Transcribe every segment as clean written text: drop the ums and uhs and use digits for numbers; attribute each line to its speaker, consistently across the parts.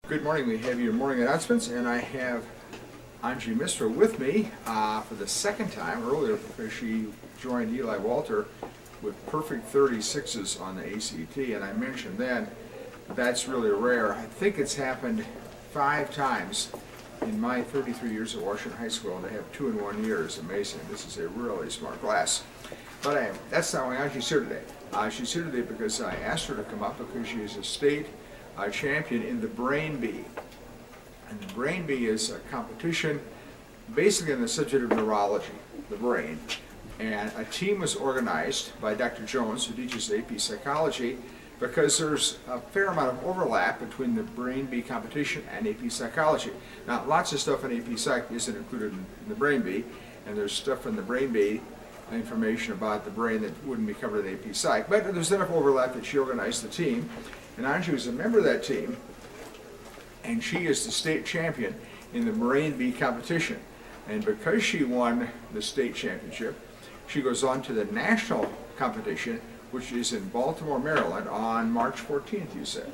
Speaker 1: Good morning. We have your morning announcements, and I have Angie Mistra with me for the second time earlier because she joined Eli Walter with perfect 36s on the ACT, and I mentioned then that's really rare. I think it's happened 5 times in my 33 years at Washington High School, and to have 2 in 1 year is amazing. This is a really smart class. But that's not why Angie's here today. She's here today because I asked her to come up because she is a state champion in the Brain Bee. And the Brain Bee is a competition basically on the subject of neurology, the brain. And a team was organized by Dr. Jones, who teaches AP psychology, because there's a fair amount of overlap between the Brain Bee competition and AP psychology. Now, lots of stuff in AP Psych isn't included in the Brain Bee, and there's stuff in the Brain Bee, information about the brain that wouldn't be covered in AP Psych. But there's enough overlap that she organized the team. And Angie was a member of that team, and she is the state champion in the Brain Bee competition. And because she won the state championship, she goes on to the national competition, which is in Baltimore, Maryland, on March 14th, you said.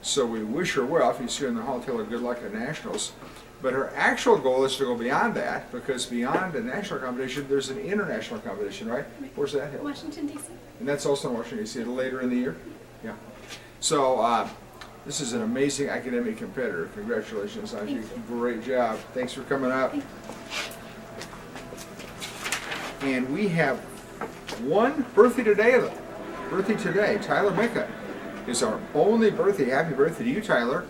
Speaker 1: So we wish her well. If you see her in the hall, tell her good luck at nationals. But her actual goal is to go beyond that, because beyond the national competition, there's an international competition, right? Where's that held?
Speaker 2: Washington, D.C.
Speaker 1: And that's also in Washington, D.C. later in the year? Yeah. So this is an amazing academic competitor. Congratulations, Angie. Great job. Thanks for coming up. And we have one birthday today. Tyler Micka is our only birthday. Happy birthday to you, Tyler.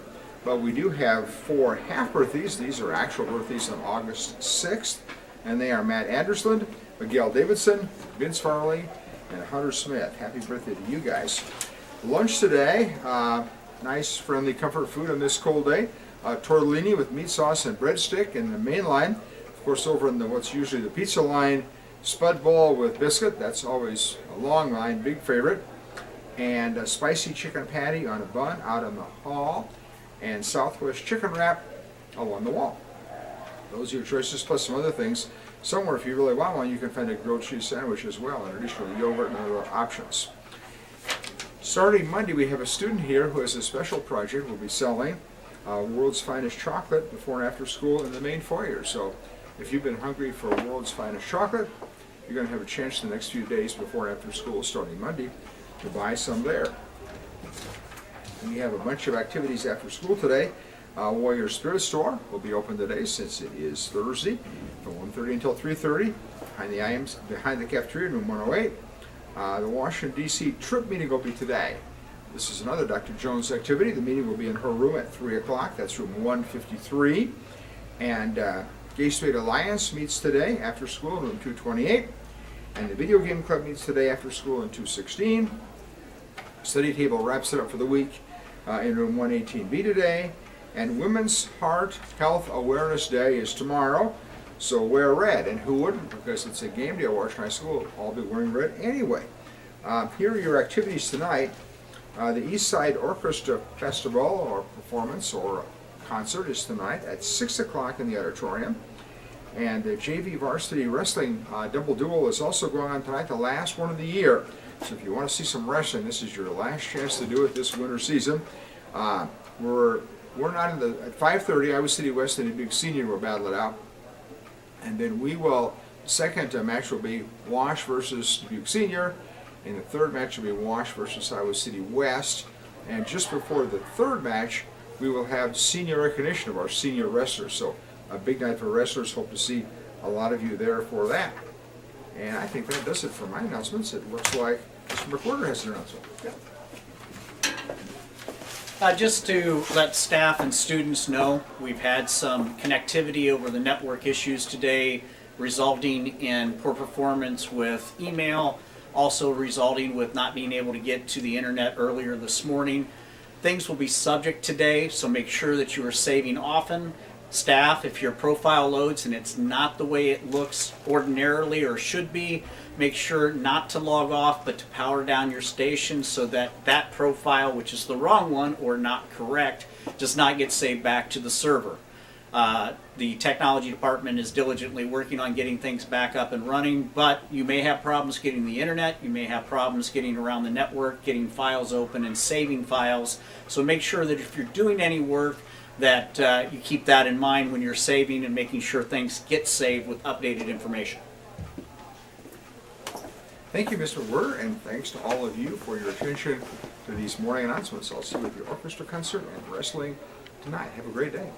Speaker 1: But we do have 4 half birthdays. These are actual birthdays on August 6th. And they are Matt Andersland, Miguel Davidson, Vince Farley, and Hunter Smith. Happy birthday to you guys. Lunch today, nice friendly comfort food on this cold day. Tortellini with meat sauce and breadstick in the main line. Of course, over in what's usually the pizza line, spud ball with biscuit. That's always a long line, big favorite. And a spicy chicken patty on a bun out in the hall. And Southwest chicken wrap along the wall. Those are your choices, plus some other things. Somewhere, if you really want one, you can find a grilled cheese sandwich as well, and additional yogurt and other options. Starting Monday, we have a student here who has a special project. We'll be selling World's Finest Chocolate before and after school in the main foyer. So if you've been hungry for World's Finest Chocolate, you're going to have a chance in the next few days before and after school, starting Monday, to buy some there. We have a bunch of activities after school today. Warrior Spirit Store will be open today since it is Thursday from 1:30 until 3:30 behind the cafeteria in room 108. The Washington, D.C. trip meeting will be today. This is another Dr. Jones activity. The meeting will be in her room at 3 o'clock. That's room 153. And Gay Straight Alliance meets today after school in room 228. And the Video Game Club meets today after school in 216. Study table wraps it up for the week in room 118B today. And Women's Heart Health Awareness Day is tomorrow. So wear red, and who wouldn't? Because it's a game day at Washington High School. I'll be wearing red anyway. Here are your activities tonight. The East Side Orchestra Festival or performance or concert is tonight at 6 o'clock in the auditorium. And the JV Varsity Wrestling Double Duel is also going on tonight, the last one of the year. So if you want to see some wrestling, this is your last chance to do it this winter season. We're not in the at 5:30. Iowa City West and Dubuque Senior will battle it out. And then we will, second match will be Wash versus Dubuque Senior, and the third match will be Wash versus Iowa City West. And just before the third match, we will have senior recognition of our senior wrestlers. So a big night for wrestlers. Hope to see a lot of you there for that. And I think that does it for my announcements. It looks like Mr. McWhorter has an announcement. Yeah.
Speaker 3: Just to let staff and students know, we've had some connectivity over the network issues today, resulting in poor performance with email, also resulting with not being able to get to the internet earlier this morning. Things will be subject today, so make sure that you are saving often. Staff, if your profile loads and it's not the way it looks ordinarily or should be, make sure not to log off but to power down your station so that that profile, which is the wrong one or not correct, does not get saved back to the server. The technology department is diligently working on getting things back up and running, but you may have problems getting the internet, you may have problems getting around the network, getting files open and saving files. So make sure that if you're doing any work, that you keep that in mind when you're saving and making sure things get saved with updated information.
Speaker 1: Thank you, Mr. Werder, and thanks to all of you for your attention to these morning announcements. I'll see you at the orchestra concert and wrestling tonight. Have a great day.